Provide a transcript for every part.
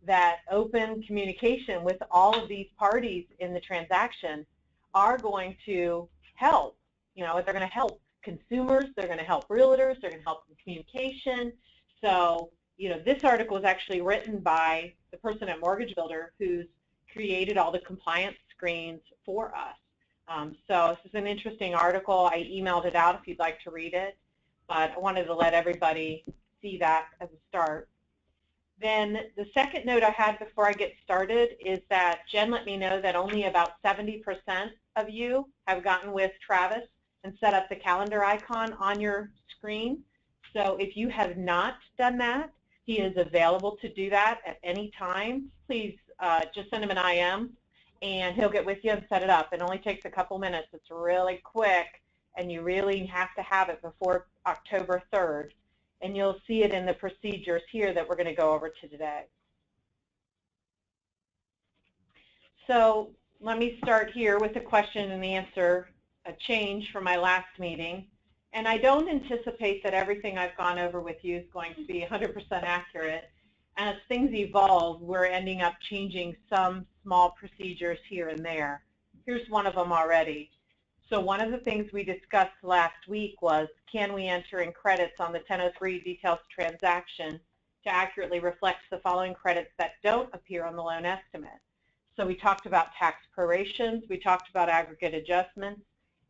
that open communication with all of these parties in the transaction are going to help. You know, they're going to help consumers, they're going to help realtors, they're going to help in communication. So, you know, this article was actually written by the person at Mortgage Builder who's created all the compliance screens for us. So this is an interesting article. I emailed it out if you'd like to read it, but I wanted to let everybody see that as a start. Then the second note I had before I get started is that Jen let me know that only about 70% of you have gotten with Travis and set up the calendar icon on your screen. So if you have not done that, he is available to do that at any time. Please just send him an IM and he'll get with you and set it up. It only takes a couple minutes. It's really quick, and you really have to have it before October 3rd. And you'll see it in the procedures here that we're going to go over today. So let me start here with a question and answer, a change from my last meeting. And I don't anticipate that everything I've gone over with you is going to be 100% accurate. As things evolve, we're ending up changing some small procedures here and there. Here's one of them already. So one of the things we discussed last week was, can we enter in credits on the 1003 details transaction to accurately reflect the following credits that don't appear on the loan estimate? So we talked about tax prorations, we talked about aggregate adjustments,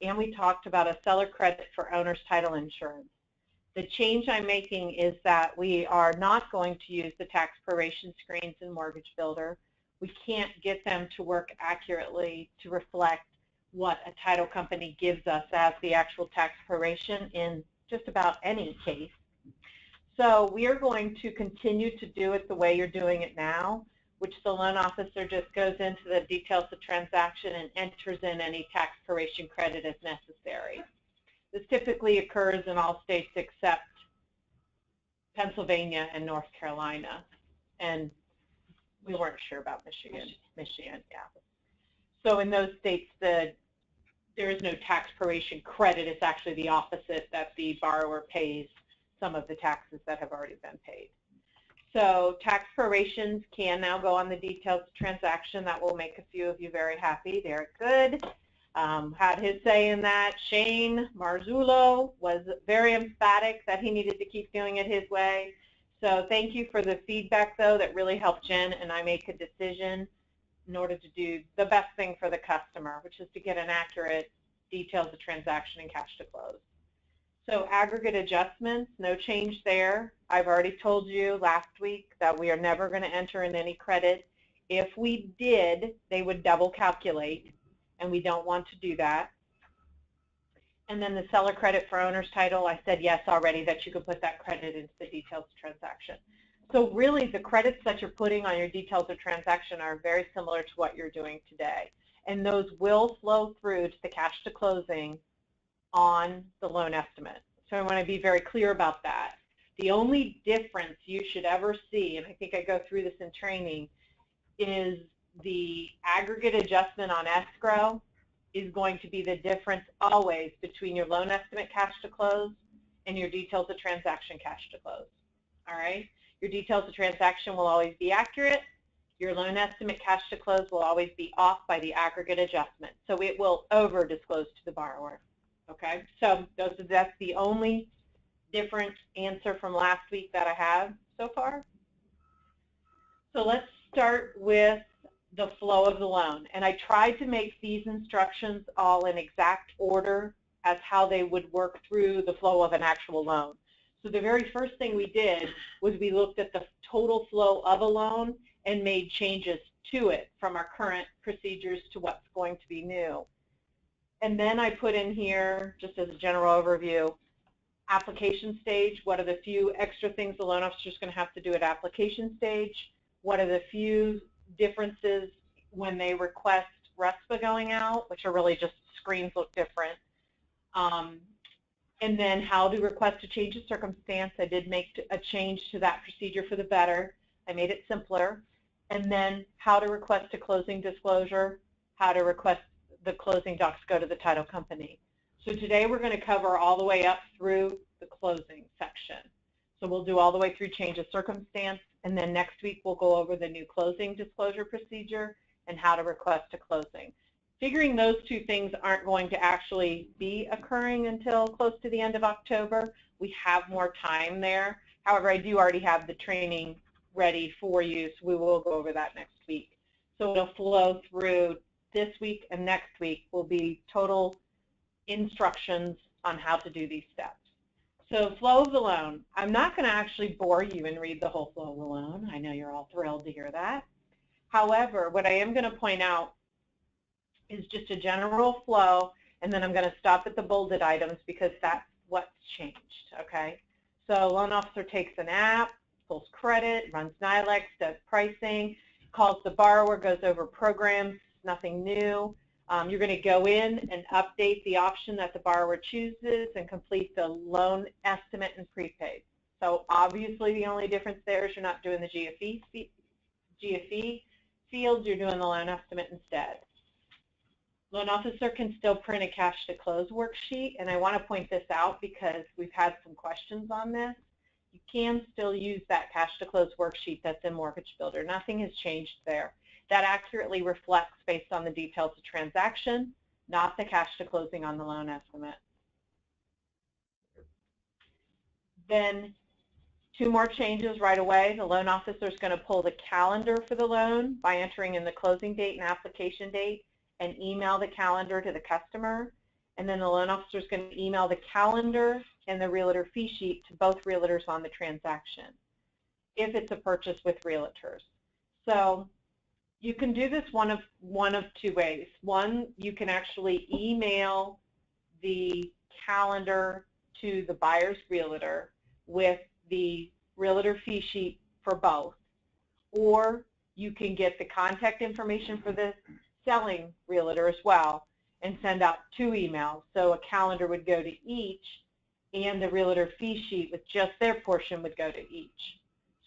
and we talked about a seller credit for owner's title insurance. The change I'm making is that we are not going to use the tax proration screens in Mortgage Builder. We can't get them to work accurately to reflect what a title company gives us as the actual tax proration in just about any case. So we are going to continue to do it the way you're doing it now, which the loan officer just goes into the details of transaction and enters in any tax proration credit as necessary. This typically occurs in all states except Pennsylvania and North Carolina, and we weren't sure about Michigan, yeah. So in those states, there is no tax proration credit. It's actually the opposite, that the borrower pays some of the taxes that have already been paid. So tax prorations can now go on the details transaction. That will make a few of you very happy. They're good. Had his say in that. Shane Marzullo was very emphatic that he needed to keep doing it his way. So thank you for the feedback, though. That really helped Jen and I make a decision in order to do the best thing for the customer, which is to get an accurate details of transaction and cash to close. So aggregate adjustments, no change there. I've already told you last week that we are never going to enter in any credit. If we did, they would double calculate, and we don't want to do that. And then the seller credit for owner's title, I said yes already that you could put that credit into the details of transaction. So really the credits that you're putting on your details of transaction are very similar to what you're doing today. And those will flow through to the cash to closing on the loan estimate. So I want to be very clear about that. The only difference you should ever see, and I think I go through this in training, is the aggregate adjustment on escrow is going to be the difference always between your loan estimate cash to close and your details of transaction cash to close. All right? Your details of transaction will always be accurate. Your loan estimate cash to close will always be off by the aggregate adjustment. So it will over disclose to the borrower. Okay? So that's the only different answer from last week that I have so far. So let's start with the flow of the loan. And I tried to make these instructions all in exact order as how they would work through the flow of an actual loan. So the very first thing we did was we looked at the total flow of a loan and made changes to it from our current procedures to what's going to be new. And then I put in here, just as a general overview, application stage. What are the few extra things the loan officer is going to have to do at application stage? What are the few differences when they request RESPA going out, which are really just screens look different. And then how to request a change of circumstance. I did make a change to that procedure for the better. I made it simpler. And then how to request a closing disclosure, how to request the closing docs go to the title company. So today we're going to cover all the way up through the closing section. So we'll do all the way through change of circumstance, and then next week we'll go over the new closing disclosure procedure and how to request a closing. Figuring those two things aren't going to actually be occurring until close to the end of October, we have more time there. However, I do already have the training ready for you, so we will go over that next week. So it'll flow through this week, and next week will be total instructions on how to do these steps. So flow of the loan. I'm not going to actually bore you and read the whole flow of the loan. I know you're all thrilled to hear that. However, what I am going to point out is just a general flow, and then I'm going to stop at the bolded items because that's what's changed, okay? So loan officer takes an app, pulls credit, runs NILEX, does pricing, calls the borrower, goes over programs, nothing new. You're going to go in and update the option that the borrower chooses and complete the loan estimate and prepaid. So obviously the only difference there is you're not doing the GFE fields, you're doing the loan estimate instead. Loan officer can still print a cash to close worksheet, and I want to point this out because we've had some questions on this. You can still use that cash to close worksheet that's in Mortgage Builder. Nothing has changed there. That accurately reflects based on the details of transaction, not the cash to closing on the loan estimate. Then two more changes right away. The loan officer is going to pull the calendar for the loan by entering in the closing date and application date and email the calendar to the customer. And then the loan officer is going to email the calendar and the realtor fee sheet to both realtors on the transaction if it's a purchase with realtors. So you can do this one of two ways. One, you can actually email the calendar to the buyer's realtor with the realtor fee sheet for both, or you can get the contact information for the selling realtor as well and send out two emails. So a calendar would go to each, and the realtor fee sheet with just their portion would go to each.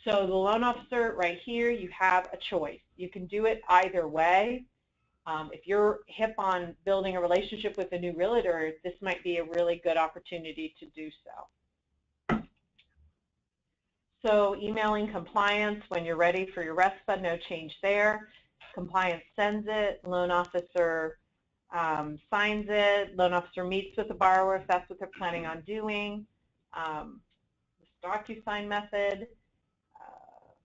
So the loan officer right here, you have a choice. You can do it either way. If you're hip on building a relationship with a new realtor, this might be a really good opportunity to do so. So emailing compliance when you're ready for your RESPA, no change there. Compliance sends it, loan officer signs it, loan officer meets with the borrower if that's what they're planning on doing. The DocuSign method.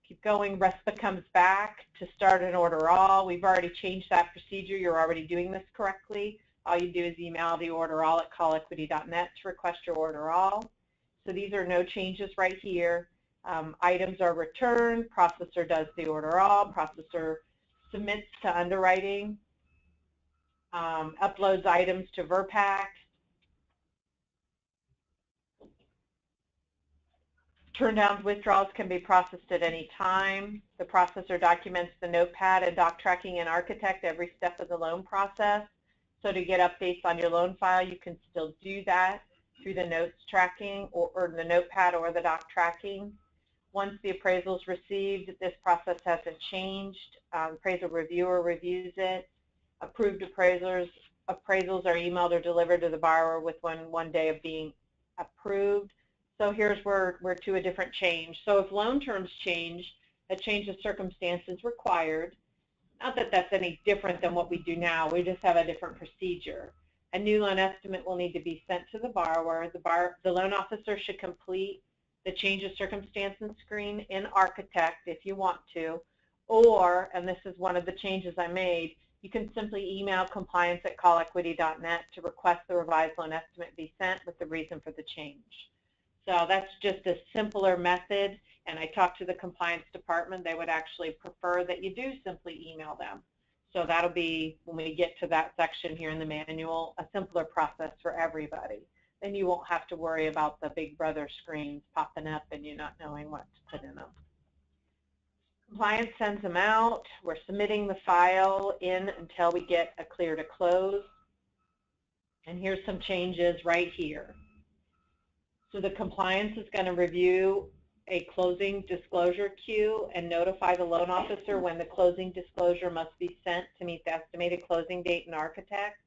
Keep going. RESPA comes back to start an order all. We've already changed that procedure. You're already doing this correctly. All you do is email the order all at callequity.net to request your order all. So these are no changes right here. Items are returned. Processor does the order all. Processor submits to underwriting. Uploads items to VRPAC. Turndowns withdrawals can be processed at any time. The processor documents the notepad and doc tracking in Architect every step of the loan process. So to get updates on your loan file, you can still do that through the notes tracking or the notepad or the doc tracking. Once the appraisal is received, this process hasn't changed. Appraisal reviewer reviews it. Approved appraisals are emailed or delivered to the borrower within 1 day of being approved. So here's where we're to a different change. So if loan terms change, a change of circumstance is required. Not that that's any different than what we do now. We just have a different procedure. A new loan estimate will need to be sent to the borrower. The loan officer should complete the change of circumstances screen in Architect if you want to, or, and this is one of the changes I made, you can simply email compliance@callequity.net to request the revised loan estimate be sent with the reason for the change. So that's just a simpler method, and I talked to the compliance department. They would actually prefer that you do simply email them. So that'll be, when we get to that section here in the manual, a simpler process for everybody. Then you won't have to worry about the big brother screens popping up and you not knowing what to put in them. Compliance sends them out. We're submitting the file in until we get a clear to close. And here's some changes right here. So the compliance is going to review a closing disclosure queue and notify the loan officer when the closing disclosure must be sent to meet the estimated closing date in Architect.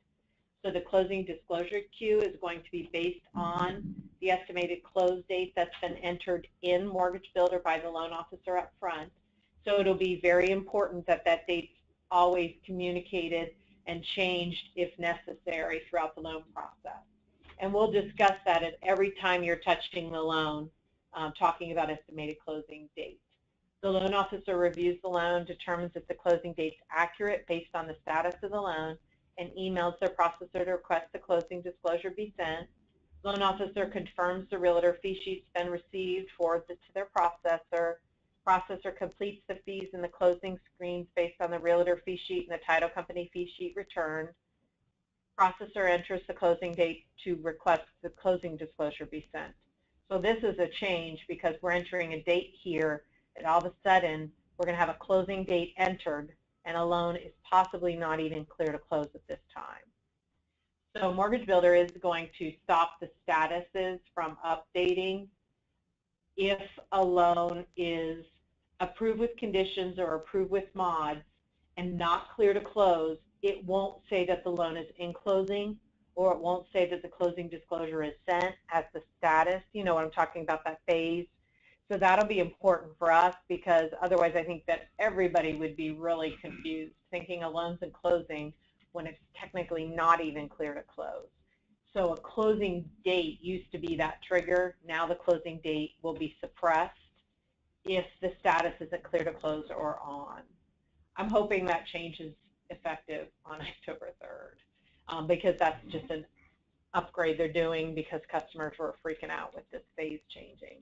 So the closing disclosure queue is going to be based on the estimated close date that's been entered in Mortgage Builder by the loan officer up front. So it'll be very important that that date's always communicated and changed if necessary throughout the loan process. And we'll discuss that at every time you're touching the loan, talking about estimated closing date. The loan officer reviews the loan, determines if the closing date's accurate based on the status of the loan, and emails their processor to request the closing disclosure be sent. Loan officer confirms the realtor fee sheet's been received, forwards it to their processor. Processor completes the fees and the closing screens based on the realtor fee sheet and the title company fee sheet returned. Processor enters the closing date to request the closing disclosure be sent. So this is a change because we're entering a date here, and all of a sudden we're going to have a closing date entered, and a loan is possibly not even clear to close at this time. So Mortgage Builder is going to stop the statuses from updating. If a loan is approved with conditions or approved with mods and not clear to close, it won't say that the loan is in closing, or it won't say that the closing disclosure is sent as the status. You know what I'm talking about, that phase. So that'll be important for us, because otherwise I think that everybody would be really confused thinking a loan's in closing when it's technically not even clear to close. So a closing date used to be that trigger. Now the closing date will be suppressed if the status isn't clear to close or on. I'm hoping that change is effective on October 3rd, because that's just an upgrade they're doing because customers were freaking out with this phase changing.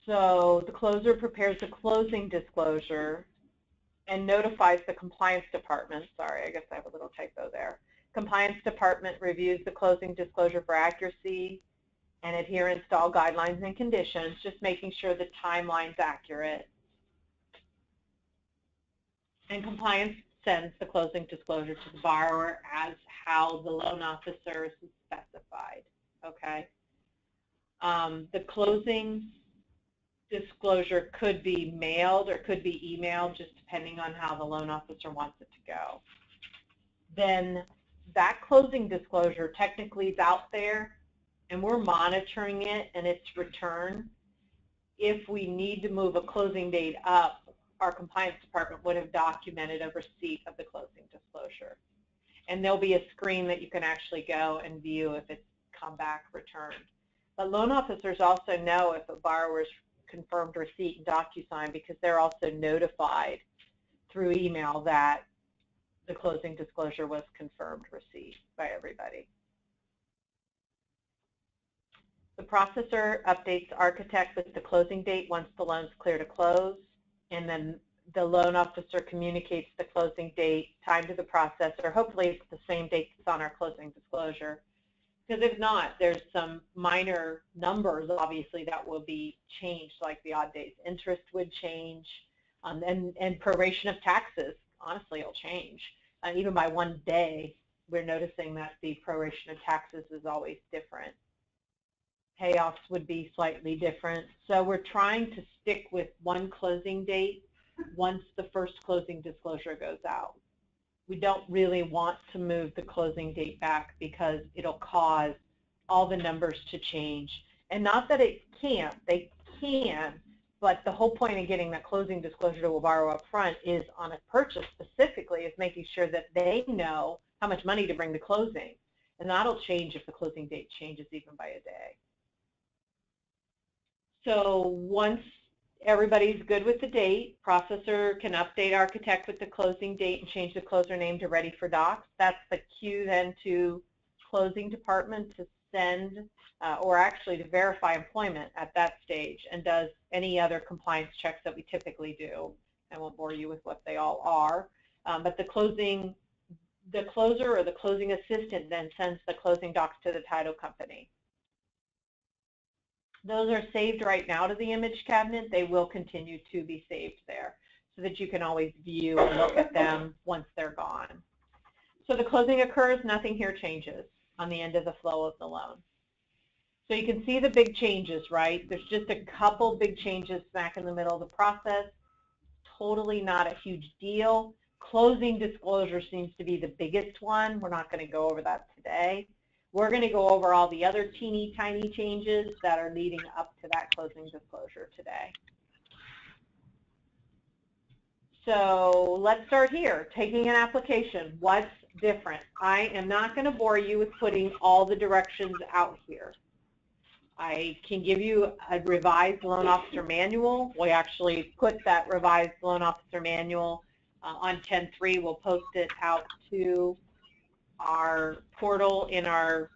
So the closer prepares the closing disclosure and notifies the compliance department. Sorry, I guess I have a little typo there. Compliance department reviews the closing disclosure for accuracy and adherence to all guidelines and conditions, just making sure the timeline's accurate. And compliance sends the closing disclosure to the borrower as how the loan officer is specified. Okay. The closing disclosure could be mailed or could be emailed, just depending on how the loan officer wants it to go. Then that closing disclosure technically is out there, and we're monitoring it and its return. If we need to move a closing date up, our compliance department would have documented a receipt of the closing disclosure. And there'll be a screen that you can actually go and view if it's come back returned. But loan officers also know if a borrower's confirmed receipt in DocuSign, because they're also notified through email that the closing disclosure was confirmed receipt by everybody. The processor updates Architect with the closing date once the loan's clear to close, and then the loan officer communicates the closing date, time to the processor. Hopefully it's the same date that's on our closing disclosure, because if not, there's some minor numbers obviously that will be changed, like the odd days interest would change, and proration of taxes, honestly, will change. Even by 1 day, we're noticing that the proration of taxes is always different. Payoffs would be slightly different. So we're trying to stick with one closing date once the first closing disclosure goes out. We don't really want to move the closing date back because it'll cause all the numbers to change. And not that it can't, they can, but the whole point of getting that closing disclosure to a borrower up front is on a purchase specifically is making sure that they know how much money to bring to closing. And that'll change if the closing date changes even by a day. So once everybody's good with the date, processor can update Architect with the closing date and change the closer name to Ready for Docs. That's the cue then to closing department to send or actually to verify employment at that stage, and does any other compliance checks that we typically do. I won't bore you with what they all are, but the closer or the closing assistant then sends the closing docs to the title company. Those are saved right now to the image cabinet. They will continue to be saved there so that you can always view and look at them once they're gone. So the closing occurs, nothing here changes on the end of the flow of the loan. So you can see the big changes, right? There's just a couple big changes smack in the middle of the process. Totally not a huge deal. Closing disclosure seems to be the biggest one. We're not going to go over that today. We're going to go over all the other teeny tiny changes that are leading up to that closing disclosure today. So let's start here. Taking an application, what's different? I am not going to bore you with putting all the directions out here. I can give you a revised loan officer manual. We actually put that revised loan officer manual on 10.3. We'll post it out to our portal in our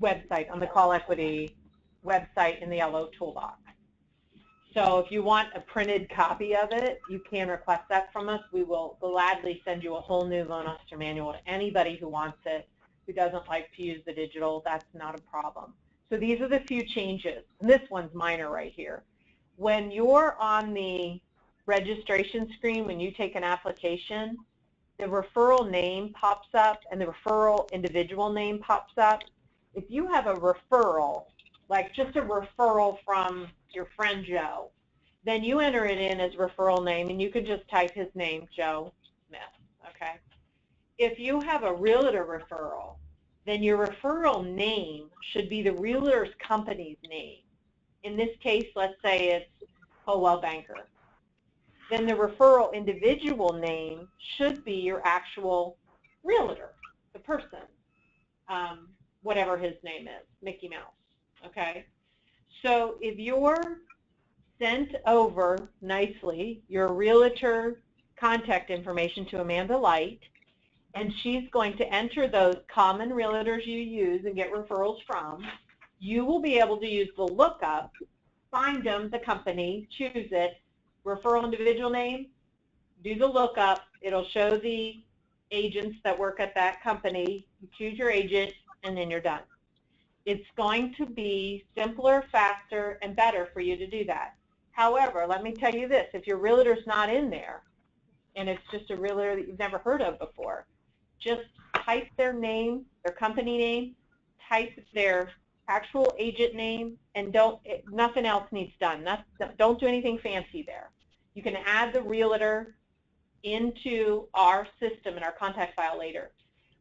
website on the Call Equity website in the yellow toolbox. So if you want a printed copy of it, you can request that from us. We will gladly send you a whole new loan officer manual to anybody who wants it, who doesn't like to use the digital. That's not a problem. So these are the few changes. And this one's minor right here. When you're on the registration screen, when you take an application, the referral name pops up and the referral individual name pops up. If you have a referral, like just a referral from your friend Joe, then you enter it in as referral name, and you can just type his name, Joe Smith, okay? If you have a realtor referral, then your referral name should be the realtor's company's name. In this case, let's say it's Howell Banker. Then the referral individual name should be your actual realtor, the person, whatever his name is, Mickey Mouse, okay? So if you're sent over nicely your realtor contact information to Amanda Light, and she's going to enter those common realtors you use and get referrals from, you will be able to use the lookup, find them, the company, choose it, referral individual name, do the lookup. It'll show the agents that work at that company. You choose your agent, and then you're done. It's going to be simpler, faster, and better for you to do that. However, let me tell you this, if your realtor's not in there, and it's just a realtor that you've never heard of before, just type their name, their company name, type their actual agent name, and nothing else needs done. Don't do anything fancy there. You can add the realtor into our system in our contact file later.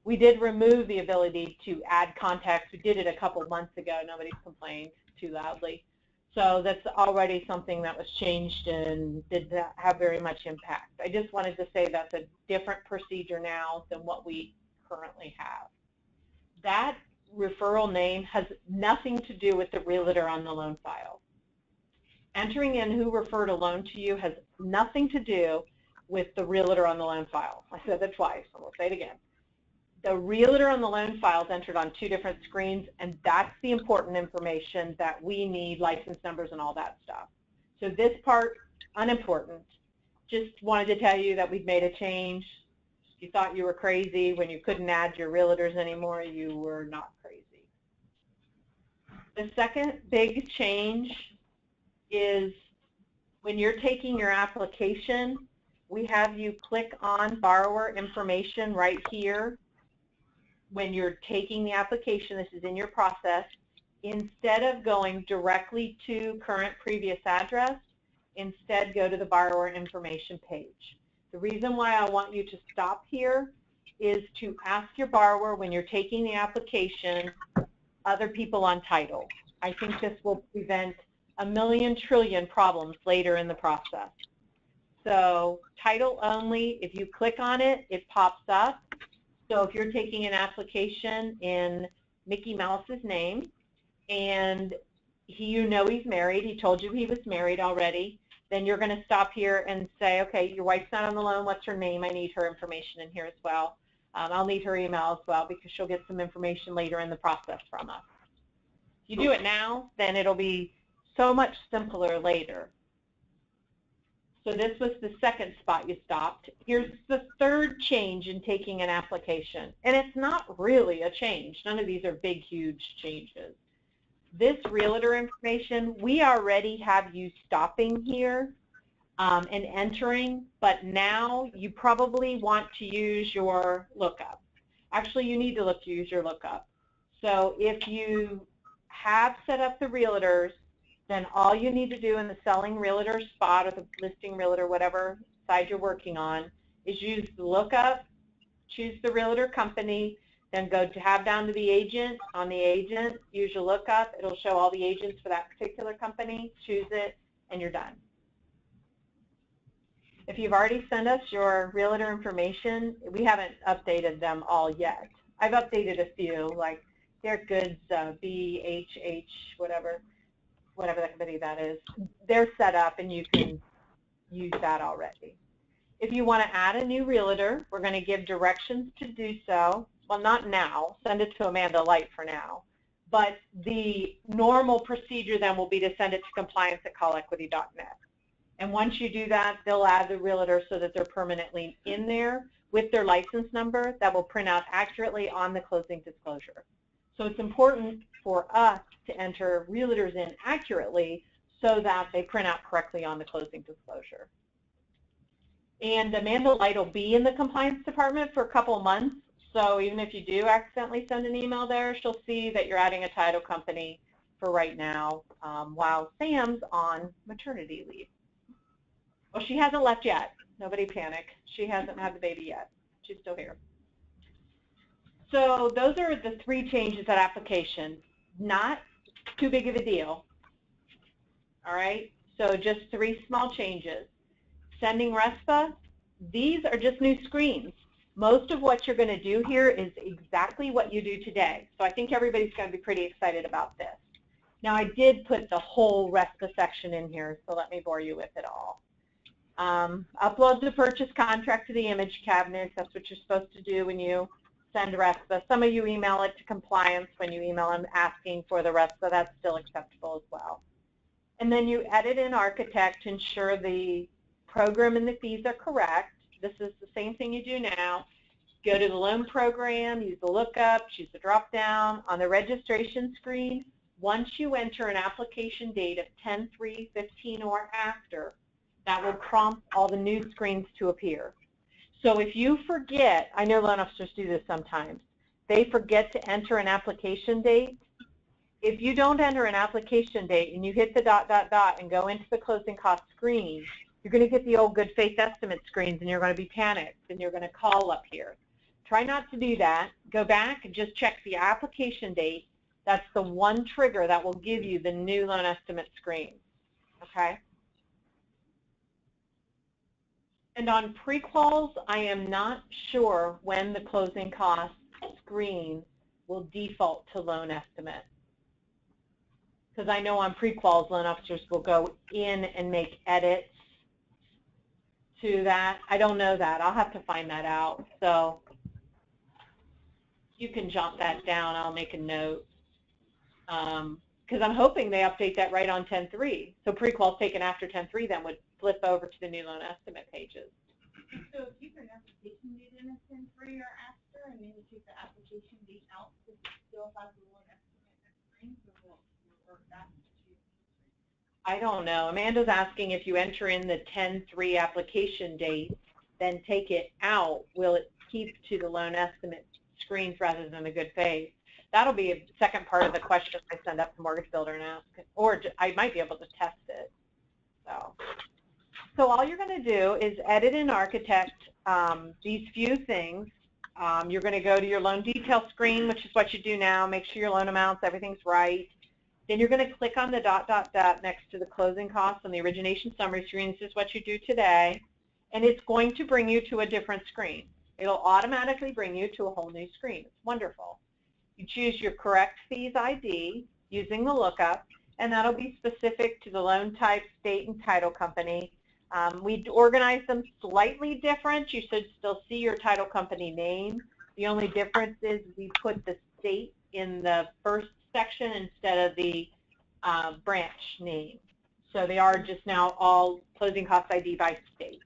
We did remove the ability to add contacts. We did it a couple of months ago. Nobody's complained too loudly. So that's already something that was changed and did not have very much impact. I just wanted to say that's a different procedure now than what we currently have. That referral name has nothing to do with the realtor on the loan file. Entering in who referred a loan to you has nothing to do with the realtor on the loan file. I said that twice, and we'll say it again. The realtor on the loan file is entered on two different screens, and that's the important information that we need, license numbers and all that stuff. So this part, unimportant. Just wanted to tell you that we've made a change. You thought you were crazy when you couldn't add your realtors anymore. You were not crazy. The second big change is when you're taking your application, we have you click on borrower information right here. When you're taking the application, this is in your process, instead of going directly to current previous address, instead go to the borrower information page. The reason why I want you to stop here is to ask your borrower when you're taking the application, other people on title. I think this will prevent a million trillion problems later in the process. So title only, if you click on it, it pops up. So if you're taking an application in Mickey Mouse's name and you know he's married, he told you he was married already, then you're going to stop here and say, okay, your wife's not on the loan, what's her name? I need her information in here as well. I'll need her email as well because she'll get some information later in the process from us. If you do it now, then it'll be so much simpler later. So this was the second spot you stopped. Here's the third change in taking an application. And it's not really a change. None of these are big, huge changes. This realtor information, we already have you stopping here and entering, but now you probably want to use your lookup. Actually, you need to use your lookup. So if you have set up the realtors, then all you need to do in the selling realtor spot or the listing realtor, whatever side you're working on, is use the lookup, choose the realtor company, then go tab down to the agent. On the agent, use your lookup. It'll show all the agents for that particular company. Choose it, and you're done. If you've already sent us your realtor information, we haven't updated them all yet. I've updated a few, like Derek Goods, BHH, whatever the company that is. They're set up, and you can use that already. If you want to add a new realtor, we're going to give directions to do so. Well, not now. Send it to Amanda Light for now. But the normal procedure then will be to send it to compliance@callequity.net. And once you do that, they'll add the realtor so that they're permanently in there with their license number that will print out accurately on the closing disclosure. So it's important for us to enter realtors in accurately so that they print out correctly on the closing disclosure. And Amanda Light will be in the compliance department for a couple of months. So even if you do accidentally send an email there, she'll see that you're adding a title company for right now while Sam's on maternity leave. Well, she hasn't left yet. Nobody panic. She hasn't had the baby yet. She's still here. So those are the 3 changes at application. Not too big of a deal. All right? So just 3 small changes. Sending RESPA, these are just new screens. Most of what you're going to do here is exactly what you do today. So I think everybody's going to be pretty excited about this. Now I did put the whole RESPA section in here, so let me bore you with it all. Upload the purchase contract to the image cabinet. That's what you're supposed to do when you send RESPA. Some of you email it to compliance when you email them asking for the RESPA. That's still acceptable as well. And then you edit in Architect to ensure the program and the fees are correct. This is the same thing you do now. Go to the loan program, use the lookup, choose the drop down. On the registration screen, once you enter an application date of 10/3/15 or after, that will prompt all the new screens to appear. So if you forget, I know loan officers do this sometimes, they forget to enter an application date. If you don't enter an application date and you hit the ... and go into the closing cost screen, you're going to get the old good faith estimate screens and you're going to be panicked and you're going to call up here. Try not to do that. Go back and just check the application date. That's the one trigger that will give you the new loan estimate screen. Okay? And on pre-quals, I am not sure when the closing cost screen will default to loan estimate. Because I know on pre-quals, loan officers will go in and make edits to that. I don't know that. I'll have to find that out. So you can jot that down. I'll make a note. Because I'm hoping they update that right on 10.3. So pre-quals taken after 10.3 then would flip over to the new loan estimate pages. So if you put an application date in a 10.3 or after, and then you take the application date out, does it still have the loan estimate screen, or revert back to? I don't know. Amanda's asking if you enter in the 10.3 application date, then take it out, will it keep to the loan estimate screens rather than the good faith? That'll be a second part of the question I send up to Mortgage Builder and ask, or I might be able to test it. So all you're going to do is edit in Architect these few things. You're going to go to your loan detail screen, which is what you do now. Make sure your loan amounts, everything's right. Then you're going to click on the ... next to the closing costs on the origination summary screen. This is what you do today. And it's going to bring you to a different screen. It'll automatically bring you to a whole new screen. It's wonderful. You choose your correct fees ID using the lookup, and that'll be specific to the loan type, state, and title company. We organize them slightly different. You should still see your title company name. The only difference is we put the state in the first section instead of the branch name. So they are just now all closing cost ID by state.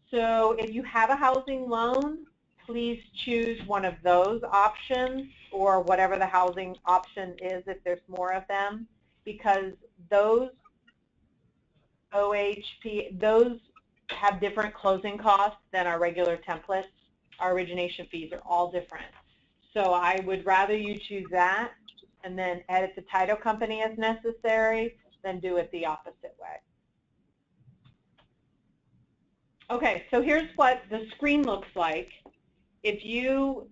So if you have a housing loan, please choose one of those options or whatever the housing option is if there's more of them, because those OHP, those have different closing costs than our regular templates. Our origination fees are all different. So I would rather you choose that and then edit the title company as necessary than do it the opposite way. Okay, so here's what the screen looks like. If you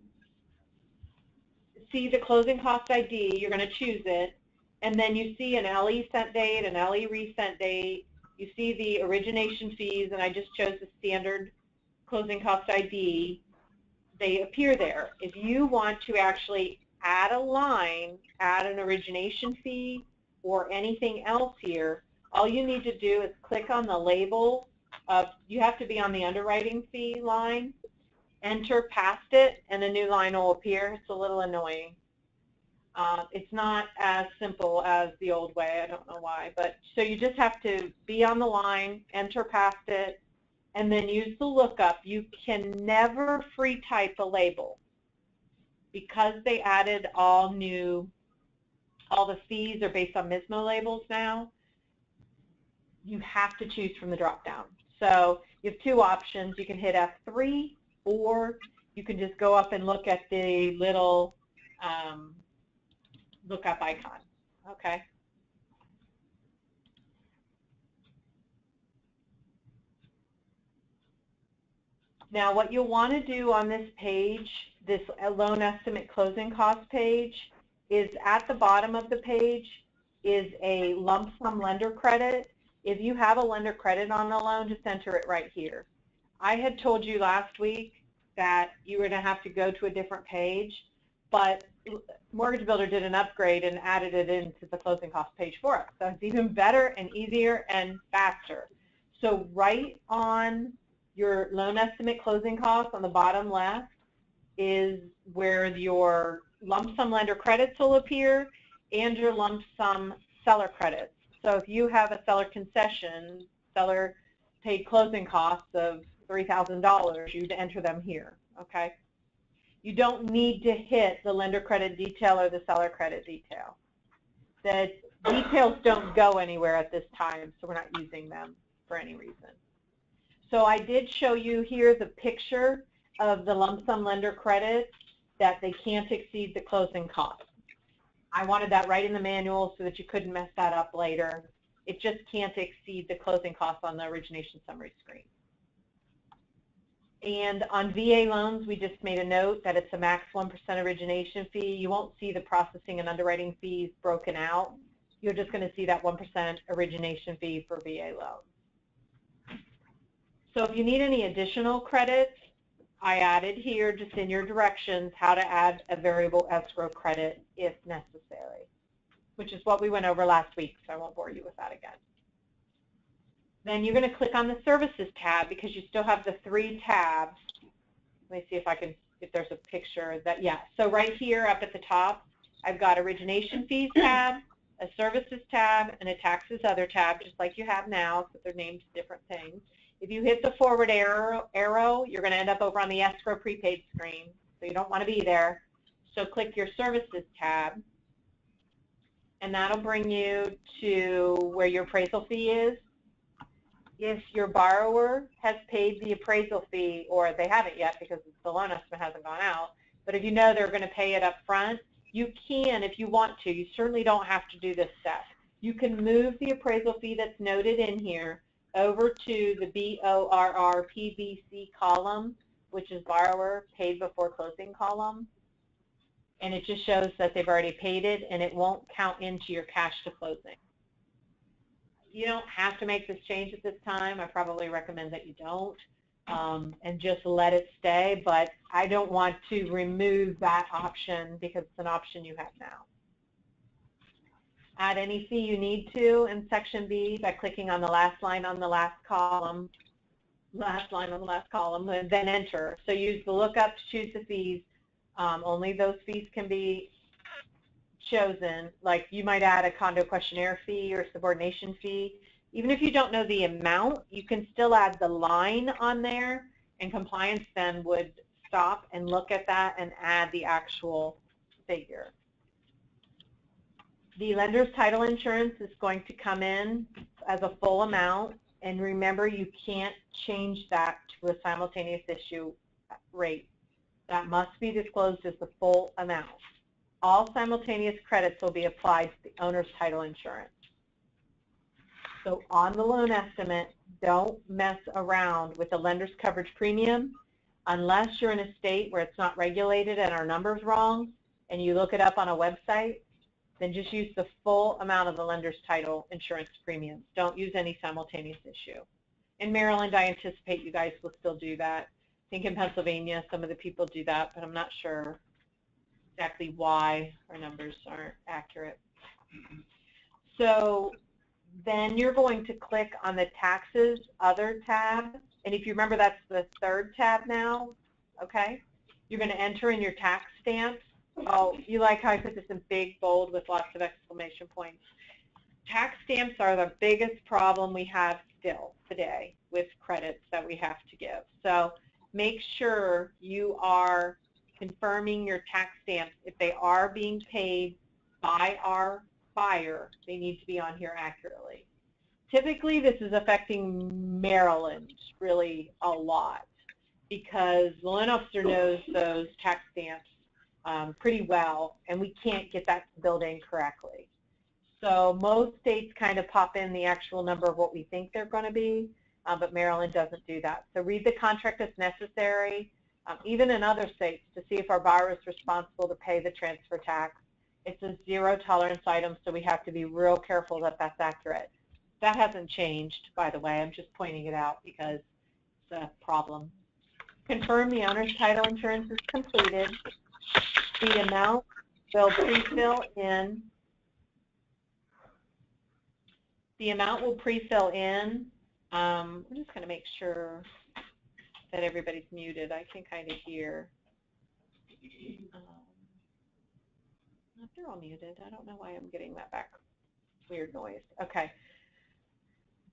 see the closing cost ID, you're going to choose it, and then you see an LE sent date, an LE resent date, you see the origination fees, and I just chose the standard closing cost ID. They appear there. If you want to actually add a line, add an origination fee, or anything else here, all you need to do is click on the label of, you have to be on the underwriting fee line, enter past it, and a new line will appear. It's a little annoying. It's not as simple as the old way. I don't know why. But so you just have to be on the line, enter past it, and then use the lookup. You can never free type a label because they added all the fees are based on MISMO labels now. You have to choose from the drop down. So you have two options. You can hit F3, or you can just go up and look at the little lookup icon. Okay. Now what you'll want to do on this page, this loan estimate closing cost page, is at the bottom of the page is a lump sum lender credit. If you have a lender credit on the loan, just enter it right here. I had told you last week that you were going to have to go to a different page, but Mortgage Builder did an upgrade and added it into the closing cost page for us. So it's even better and easier and faster. So right on your loan estimate closing costs on the bottom left is where your lump sum lender credits will appear and your lump sum seller credits. So if you have a seller concession, seller paid closing costs of $3,000, you'd enter them here, okay? You don't need to hit the lender credit detail or the seller credit detail. The details don't go anywhere at this time, so we're not using them for any reason. So I did show you here the picture of the lump sum lender credits that they can't exceed the closing cost. I wanted that right in the manual so that you couldn't mess that up later. It just can't exceed the closing cost on the origination summary screen. And on VA loans, we just made a note that it's a max 1% origination fee. You won't see the processing and underwriting fees broken out. You're just going to see that 1% origination fee for VA loans. So if you need any additional credits, I added here just in your directions how to add a variable escrow credit if necessary, which is what we went over last week, so I won't bore you with that again. Then you're going to click on the Services tab because you still have the 3 tabs. Let me see if there's a picture that, yeah. So right here up at the top, I've got Origination Fees tab, a Services tab, and a Taxes Other tab, just like you have now, but they're named different things. If you hit the forward arrow, you're going to end up over on the Escrow Prepaid screen, so you don't want to be there. So click your Services tab, and that'll bring you to where your appraisal fee is. If your borrower has paid the appraisal fee, or they haven't yet because the loan estimate hasn't gone out, but if you know they're going to pay it up front, you can, if you want to. You certainly don't have to do this step. You can move the appraisal fee that's noted in here over to the BORR-PBC column, which is borrower paid before closing column, and it just shows that they've already paid it, and it won't count into your cash to closing. You don't have to make this change at this time. I probably recommend that you don't, and just let it stay, but I don't want to remove that option because it's an option you have now. Add any fee you need to in Section B by clicking on the last line on the last column, and then enter. So use the lookup to choose the fees. Only those fees can be chosen. Like you might add a condo questionnaire fee or subordination fee. Even if you don't know the amount, you can still add the line on there, and compliance then would stop and look at that and add the actual figure. The lender's title insurance is going to come in as a full amount, and remember you can't change that to a simultaneous issue rate. That must be disclosed as the full amount. All simultaneous credits will be applied to the owner's title insurance. So on the loan estimate, don't mess around with the lender's coverage premium unless you're in a state where it's not regulated and our number's wrong. and you look it up on a website, then just use the full amount of the lender's title insurance premiums. Don't use any simultaneous issue. In Maryland, I anticipate you guys will still do that. I think in Pennsylvania, some of the people do that, but I'm not sure exactly why our numbers aren't accurate. So then you're going to click on the Taxes Other tab, and if you remember, that's the third tab now, okay? You're going to enter in your tax stamps. Oh, you like how I put this in big, bold with lots of exclamation points. Tax stamps are the biggest problem we have still today with credits that we have to give. So make sure you are confirming your tax stamps. If they are being paid by our buyer, they need to be on here accurately. Typically, this is affecting Maryland really a lot because the loan officer knows those tax stamps pretty well, and we can't get that billed in correctly. So most states kind of pop in the actual number of what we think they're going to be, but Maryland doesn't do that. So read the contract as necessary, even in other states, to see if our buyer is responsible to pay the transfer tax. It's a zero tolerance item, so we have to be real careful that that's accurate. That hasn't changed, by the way. I'm just pointing it out because it's a problem. Confirm the owner's title insurance is completed. The amount will pre-fill in. The amount will pre-fill in. I'm just going to make sure that everybody's muted. I can kind of hear. They're all muted. I don't know why I'm getting that back. Weird noise. Okay.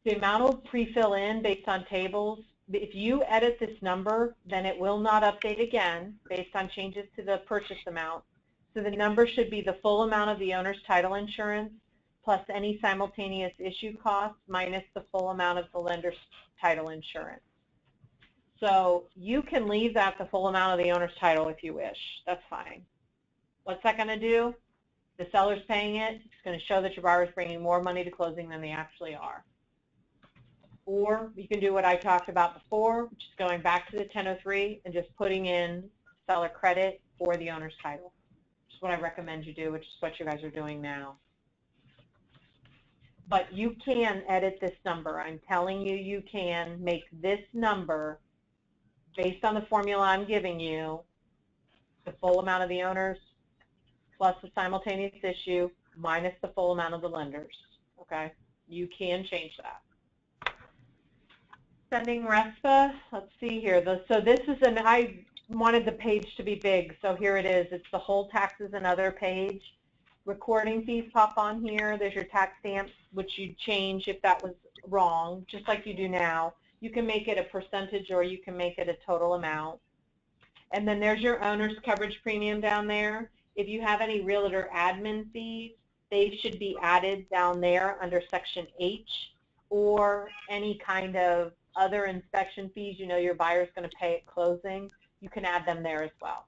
The amount will pre-fill in based on tables. If you edit this number, then it will not update again based on changes to the purchase amount. So the number should be the full amount of the owner's title insurance plus any simultaneous issue costs minus the full amount of the lender's title insurance. So you can leave that the full amount of the owner's title if you wish. That's fine. What's that going to do? The seller's paying it. It's going to show that your buyer is bringing more money to closing than they actually are. Or you can do what I talked about before, which is going back to the 1003 and just putting in seller credit for the owner's title, which is what I recommend you do, which is what you guys are doing now. But you can edit this number. I'm telling you, you can make this number, based on the formula I'm giving you, the full amount of the owners plus the simultaneous issue minus the full amount of the lenders. Okay? You can change that. Sending RESPA, let's see here. So this is I wanted the page to be big, so here it is. It's the whole taxes and other page. Recording fees pop on here. There's your tax stamps, which you change if that was wrong, just like you do now. You can make it a percentage or you can make it a total amount. And then there's your owner's coverage premium down there. If you have any realtor admin fees, they should be added down there under section H, or any kind of other inspection fees you know your buyer's going to pay at closing. You can add them there as well.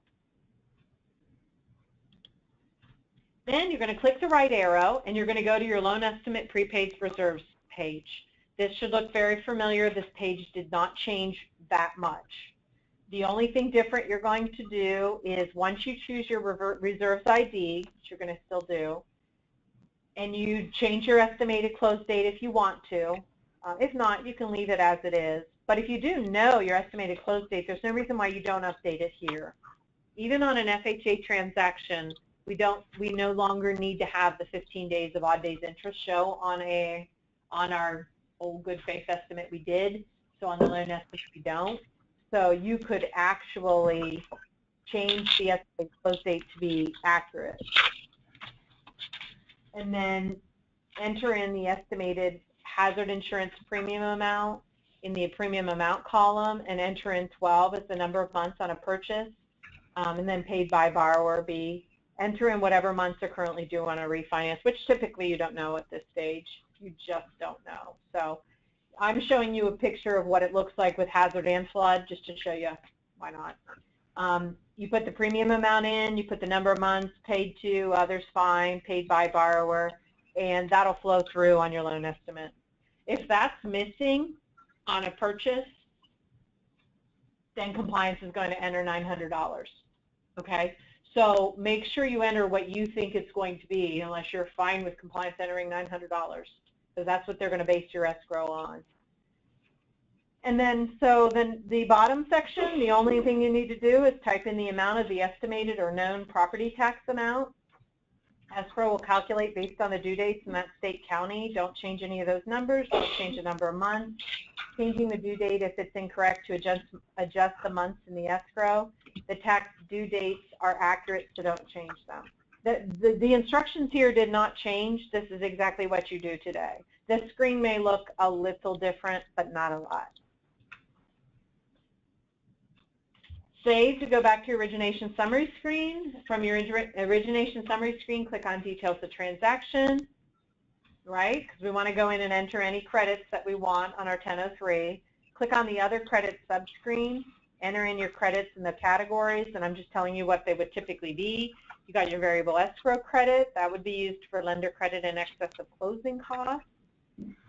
Then you're going to click the right arrow and you're going to go to your loan estimate prepaid reserves page. This should look very familiar. This page did not change that much. The only thing different you're going to do is once you choose your reserves ID, which you're going to still do, and you change your estimated close date if you want to. If not, you can leave it as it is. But if you do know your estimated close date, there's no reason why you don't update it here. Even on an FHA transaction, we no longer need to have the 15 days of odd days interest show on our old good faith estimate we did. So on the loan estimate we don't. So you could actually change the estimated close date to be accurate. And then enter in the estimated hazard insurance premium amount in the premium amount column, and enter in 12 as the number of months on a purchase, and then paid by borrower B. Enter in whatever months are currently due on a refinance, which typically you don't know at this stage. You just don't know. So I'm showing you a picture of what it looks like with hazard and flood, just to show you why not. You put the premium amount in, you put the number of months, paid to, others fine, paid by borrower, and that'll flow through on your loan estimate. If that's missing on a purchase, then compliance is going to enter $900. Okay? So make sure you enter what you think it's going to be, unless you're fine with compliance entering $900, because that's what they're going to base your escrow on. And then, the bottom section, the only thing you need to do is type in the amount of the estimated or known property tax amount. Escrow will calculate based on the due dates in that state county. Don't change any of those numbers. Don't change the number of months. Changing the due date if it's incorrect to adjust the months in the escrow. The tax due dates are accurate, so don't change them. The instructions here did not change. This is exactly what you do today. This screen may look a little different, but not a lot. Save to go back to your origination summary screen. From your origination summary screen, click on details of transaction, right? Because we want to go in and enter any credits that we want on our 1003. Click on the other credits subscreen, enter in your credits in the categories, and I'm just telling you what they would typically be. You got your variable escrow credit. That would be used for lender credit in excess of closing costs.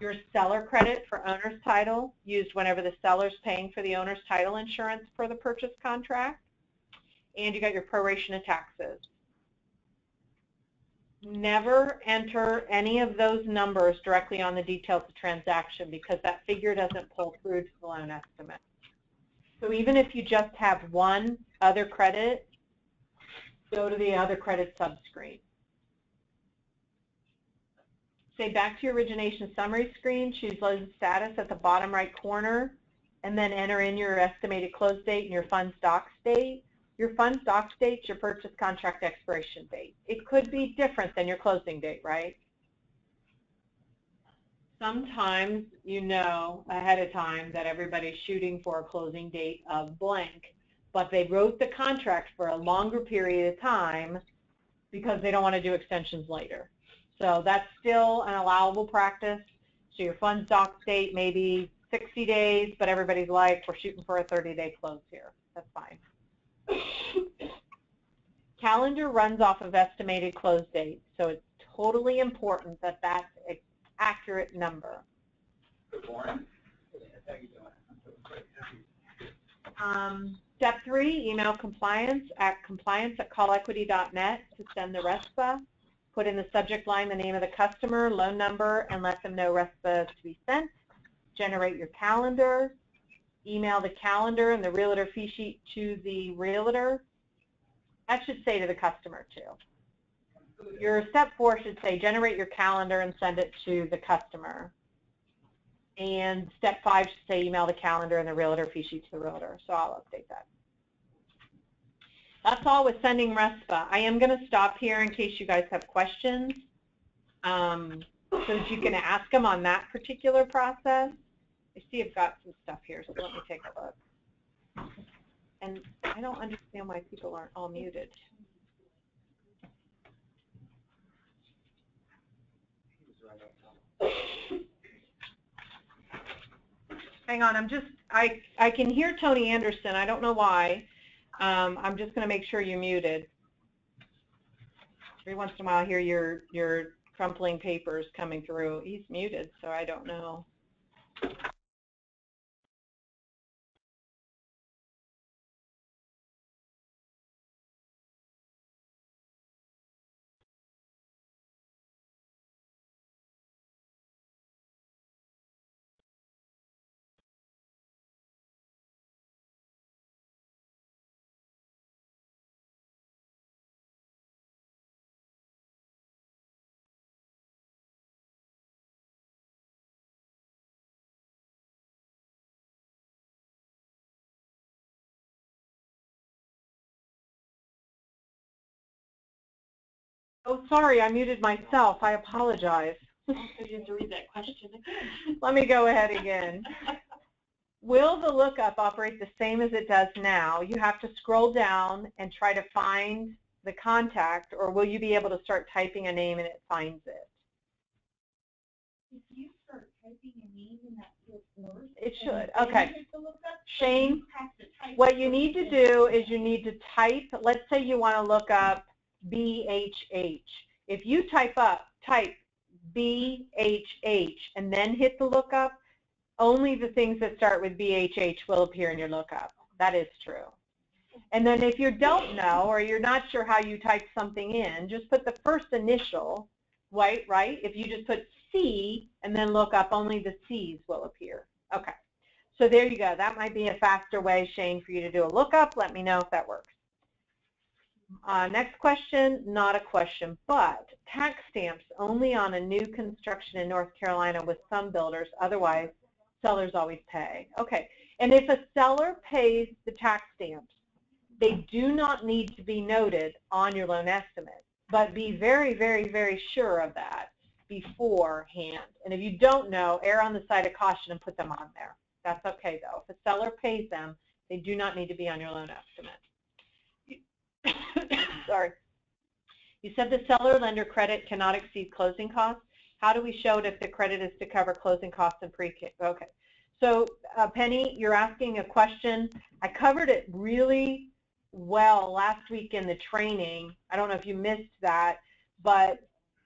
Your seller credit for owner's title, used whenever the seller's paying for the owner's title insurance for the purchase contract. And you got your proration of taxes. Never enter any of those numbers directly on the details of transaction, because that figure doesn't pull through to the loan estimate. So even if you just have one other credit, go to the other credit subscreen. Say back to your origination summary screen, choose loan status at the bottom right corner, and then enter in your estimated close date and your funds doc date. Your funds doc date is your purchase contract expiration date. It could be different than your closing date, right? Sometimes you know ahead of time that everybody's shooting for a closing date of blank, but they wrote the contract for a longer period of time because they don't want to do extensions later. So that's still an allowable practice. So your funds doc date may be 60 days, but everybody's like, we're shooting for a 30-day close here. That's fine. Calendar runs off of estimated close date, so it's totally important that that's an accurate number. Good morning. Step 3, email compliance@callequity.net to send the RESPA. Put in the subject line the name of the customer, loan number, and let them know RESPA is to be sent. Generate your calendar. Email the calendar and the realtor fee sheet to the realtor. That should say to the customer too. Your step 4 should say generate your calendar and send it to the customer. And step 5 should say email the calendar and the realtor fee sheet to the realtor. So I'll update that. That's all with sending RESPA. I am going to stop here in case you guys have questions, so that you can ask them on that particular process. I see I've got some stuff here, so let me take a look. And I don't understand why people aren't all muted. Hang on, I can hear Tony Anderson. I don't know why. I'm just going to make sure you're muted. Every once in a while I hear your crumpling papers coming through. He's muted, so I don't know. Oh, sorry, I muted myself. I apologize. You have to read that question. Let me go ahead again. Will the lookup operate the same as it does now? You have to scroll down and try to find the contact, or will you be able to start typing a name and it finds it? If you start typing a name in that field first, It should. Okay. Shane, Shane, what you need to do is you need to type, let's say you want to look up BHH. If you type BHH and then hit the lookup, only the things that start with BHH will appear in your lookup. That is true. And then if you don't know or you're not sure how you type something in, just put the first initial, right? If you just put C and then look up, only the C's will appear. Okay. So there you go. That might be a faster way, Shane, for you to do a lookup. Let me know if that works. Next question, not a question, but tax stamps only on a new construction in North Carolina with some builders. Otherwise, sellers always pay. Okay. And if a seller pays the tax stamps, they do not need to be noted on your loan estimate, but be very, very, very sure of that beforehand. And if you don't know, err on the side of caution and put them on there. That's okay, though. If a seller pays them, they do not need to be on your loan estimate. Sorry. You said the seller-lender credit cannot exceed closing costs. How do we show it if the credit is to cover closing costs and pre-K? Okay. So, Penny, you're asking a question. I covered it really well last week in the training. I don't know if you missed that, but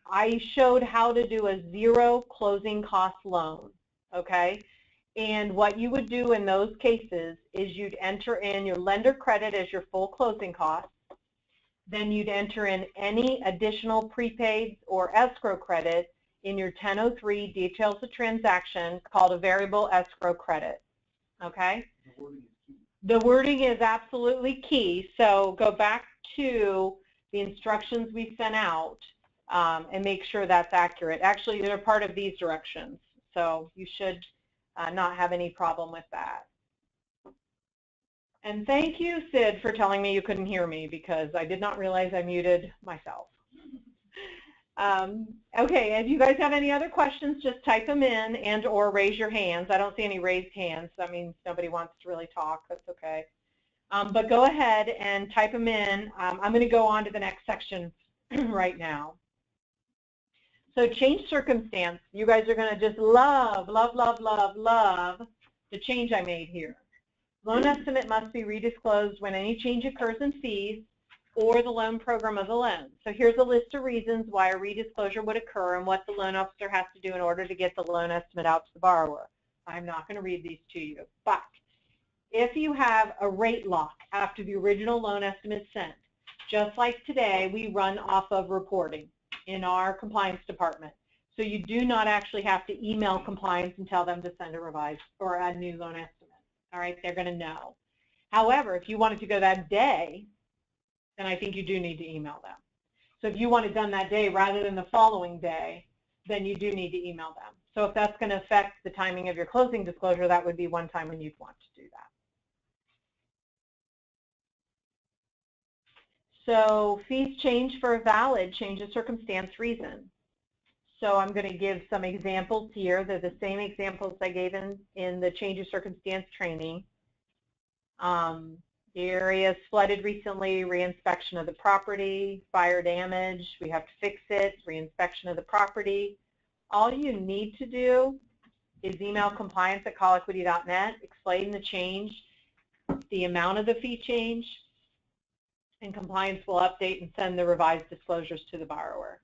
I showed how to do a zero closing cost loan, okay? And what you would do in those cases is you'd enter in your lender credit as your full closing cost. Then you'd enter in any additional prepaids or escrow credit in your 1003 details of transaction called a variable escrow credit, okay? The wording is absolutely key, so go back to the instructions we sent out and make sure that's accurate. Actually, they're part of these directions, so you should not have any problem with that. And thank you, Sid, for telling me you couldn't hear me because I did not realize I muted myself. Okay, if you guys have any other questions, just type them in and or raise your hands. I don't see any raised hands. That means nobody wants to really talk. That's okay. But go ahead and type them in. I'm going to go on to the next section right now. So change circumstance. You guys are going to just love, love, love, love, love the change I made here. Loan estimate must be redisclosed when any change occurs in fees or the loan program of the loan. So here's a list of reasons why a redisclosure would occur and what the loan officer has to do in order to get the loan estimate out to the borrower. I'm not going to read these to you, but if you have a rate lock after the original loan estimate sent, just like today, we run off of reporting in our compliance department. So you do not actually have to email compliance and tell them to send a revised or a new loan estimate. All right, they're going to know. However, if you wanted to go that day, then I think you do need to email them. So if you want it done that day rather than the following day, then you do need to email them. So if that's going to affect the timing of your closing disclosure, that would be one time when you'd want to do that. So fees change for a valid change of circumstance reason. So I'm going to give some examples here. They're the same examples I gave in the change of circumstance training. The area is flooded recently, reinspection of the property, fire damage, we have to fix it, reinspection of the property. All you need to do is email compliance@callequity.net, explain the change, the amount of the fee change, and compliance will update and send the revised disclosures to the borrower.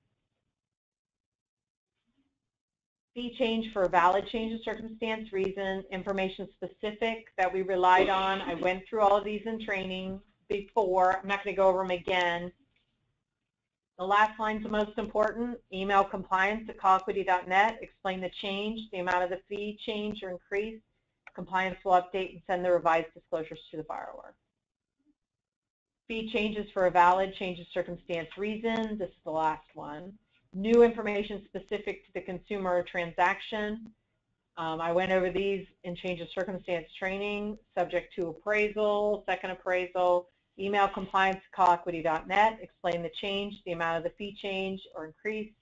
Fee change for a valid change of circumstance reason, information specific that we relied on. I went through all of these in training before. I'm not going to go over them again. The last line's the most important. Email compliance@callequity.net, explain the change, the amount of the fee change or increase. Compliance will update and send the revised disclosures to the borrower. Fee changes for a valid change of circumstance reason. This is the last one. New information specific to the consumer or transaction. I went over these in change of circumstance training, subject to appraisal, second appraisal, email compliance@callequity.net, explain the change, the amount of the fee change or increase,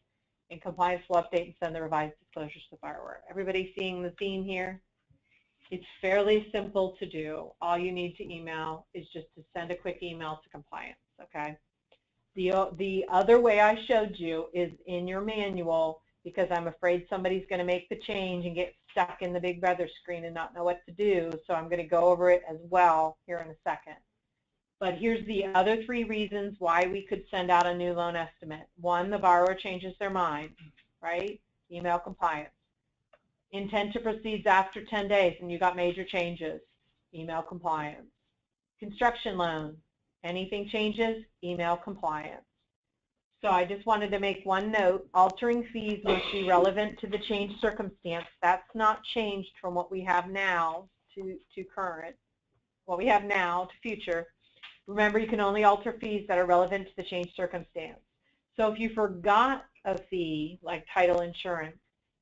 and compliance will update and send the revised disclosures to the borrower. Everybody seeing the theme here? It's fairly simple to do. All you need to email is just to send a quick email to compliance, okay? The other way I showed you is in your manual because I'm afraid somebody's going to make the change and get stuck in the Big Brother screen and not know what to do. So I'm going to go over it as well here in a second. But here's the other 3 reasons why we could send out a new loan estimate. 1, the borrower changes their mind, right? Email compliance. Intent to proceed after 10 days and you got major changes. Email compliance. Construction loan, anything changes, email compliance. So I just wanted to make one note, altering fees must be relevant to the changed circumstance. That's not changed from what we have now to current, what we have now to future. Remember, you can only alter fees that are relevant to the changed circumstance. So if you forgot a fee, like title insurance,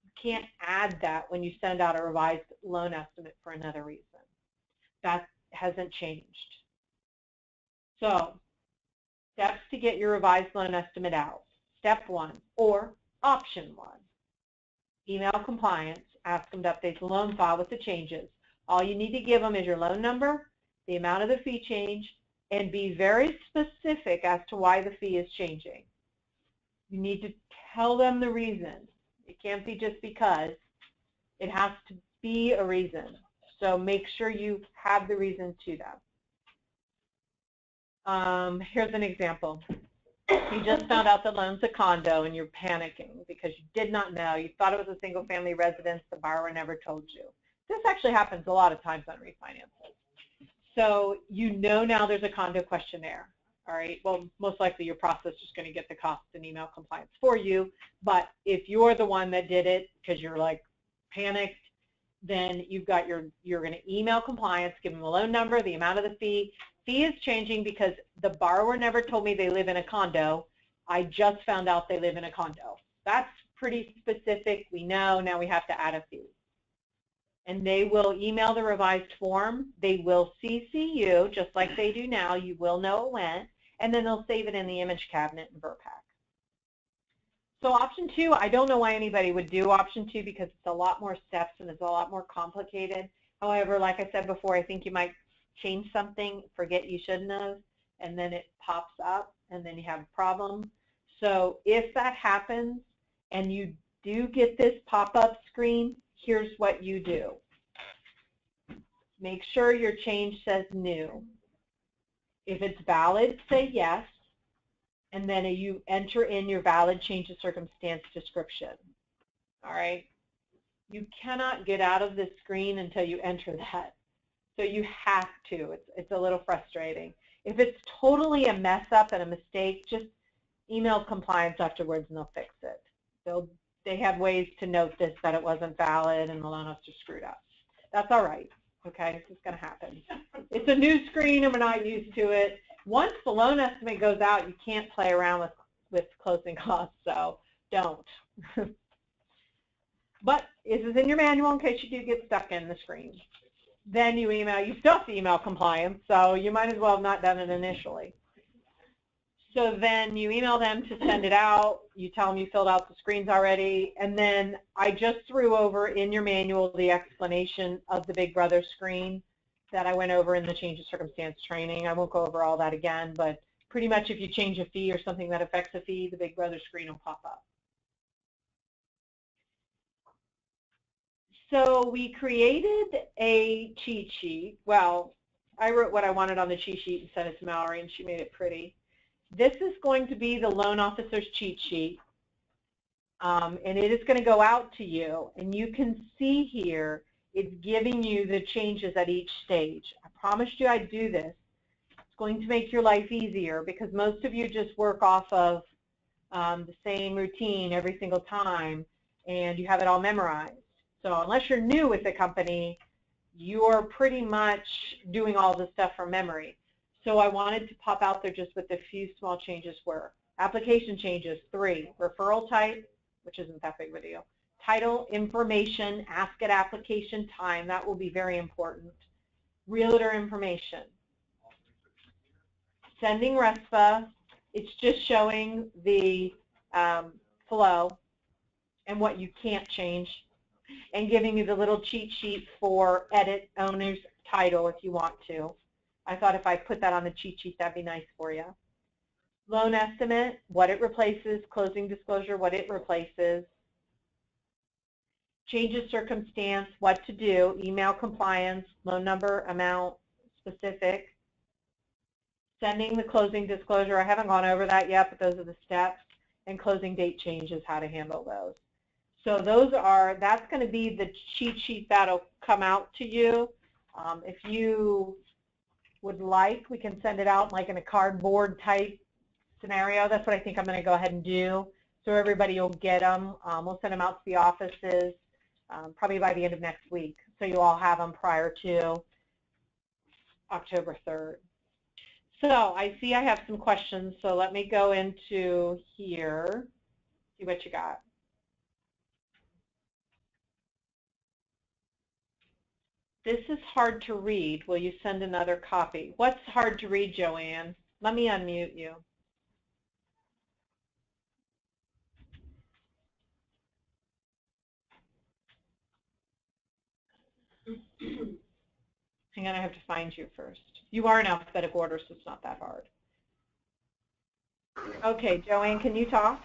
you can't add that when you send out a revised loan estimate for another reason. That hasn't changed. So, steps to get your revised loan estimate out. Step 1, or option 1. Email compliance, ask them to update the loan file with the changes. All you need to give them is your loan number, the amount of the fee change, and be very specific as to why the fee is changing. You need to tell them the reason. It can't be just because. It has to be a reason. So make sure you have the reason to them. Here's an example. You just found out the loan's a condo and you're panicking because you did not know. You thought it was a single-family residence. The borrower never told you. This actually happens a lot of times on refinances. So you know now there's a condo questionnaire. All right. Well, most likely your process is going to get the cost and email compliance for you. But if you're the one that did it because you're like panicked, then you've got you're going to email compliance, give them the loan number, the amount of the fee. Fee is changing because the borrower never told me they live in a condo. I just found out they live in a condo. That's pretty specific. We know now we have to add a fee. And they will email the revised form. They will CC you, just like they do now. You will know it went. And then they'll save it in the image cabinet in VRPAC. So option 2, I don't know why anybody would do option 2 because it's a lot more steps and it's a lot more complicated. However, like I said before, I think you might change something, forget you shouldn't have, and then it pops up and then you have a problem. So if that happens and you do get this pop-up screen, here's what you do. Make sure your change says new. If it's valid, say yes, and then you enter in your valid change of circumstance description. All right? You cannot get out of this screen until you enter that. So you have to. It's a little frustrating. If it's totally a mess up and a mistake, just email compliance afterwards and they'll fix it. They have ways to note this, that it wasn't valid and the loan officer screwed up. That's all right. Okay, it's going to happen. It's a new screen and we're not used to it. Once the loan estimate goes out, you can't play around with closing costs, so don't. But this is in your manual in case you do get stuck in the screen. Then you still have to email compliance, so you might as well have not done it initially. So then you email them to send it out, you tell them you filled out the screens already, and then I just threw over in your manual the explanation of the Big Brother screen that I went over in the change of circumstance training. I won't go over all that again, but pretty much if you change a fee or something that affects a fee, the Big Brother screen will pop up. So we created a cheat sheet. Well, I wrote what I wanted on the cheat sheet and sent it to Mallory, and she made it pretty. This is going to be the loan officer's cheat sheet, and it is going to go out to you. And you can see here, it's giving you the changes at each stage. I promised you I'd do this. It's going to make your life easier because most of you just work off of the same routine every single time, and you have it all memorized. So unless you're new with the company, you're pretty much doing all this stuff from memory. So I wanted to pop out there just with a few small changes were. Application changes, 3. Referral type, which isn't that big of a deal. Title, information, ask at application time, that will be very important. Realtor information. Sending RESPA, it's just showing the flow and what you can't change, and giving you the little cheat sheet for edit owner's title if you want to. I thought if I put that on the cheat sheet, that'd be nice for you. Loan estimate, what it replaces, closing disclosure, what it replaces. Change of circumstance, what to do, email compliance, loan number, amount, specific. Sending the closing disclosure, I haven't gone over that yet, but those are the steps. And closing date changes, how to handle those. So that's going to be the cheat sheet that'll come out to you. If you would like, we can send it out like in a cardboard type scenario. That's what I think I'm going to go ahead and do. So everybody will get them. We'll send them out to the offices probably by the end of next week. So you all have them prior to October 3rd. So I see I have some questions. So let me go into here, see what you got. This is hard to read. Will you send another copy? What's hard to read, Joanne? Let me unmute you. Hang on, I have to find you first. You are in alphabetic order, so it's not that hard. Okay, Joanne, can you talk?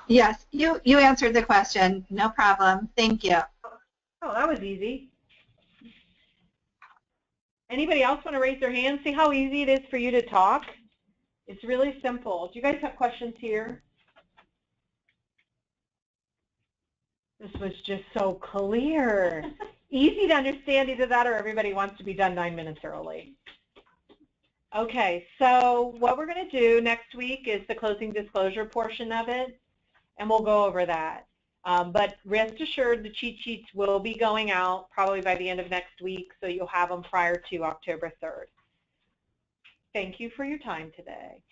Yes, you answered the question. No problem. Thank you. Oh, that was easy. Anybody else want to raise their hand? See how easy it is for you to talk? It's really simple. Do you guys have questions here? This was just so clear. Easy to understand, either that or everybody wants to be done 9 minutes early. Okay, so what we're going to do next week is the closing disclosure portion of it, and we'll go over that. But rest assured, the cheat sheets will be going out probably by the end of next week, so you'll have them prior to October 3rd. Thank you for your time today.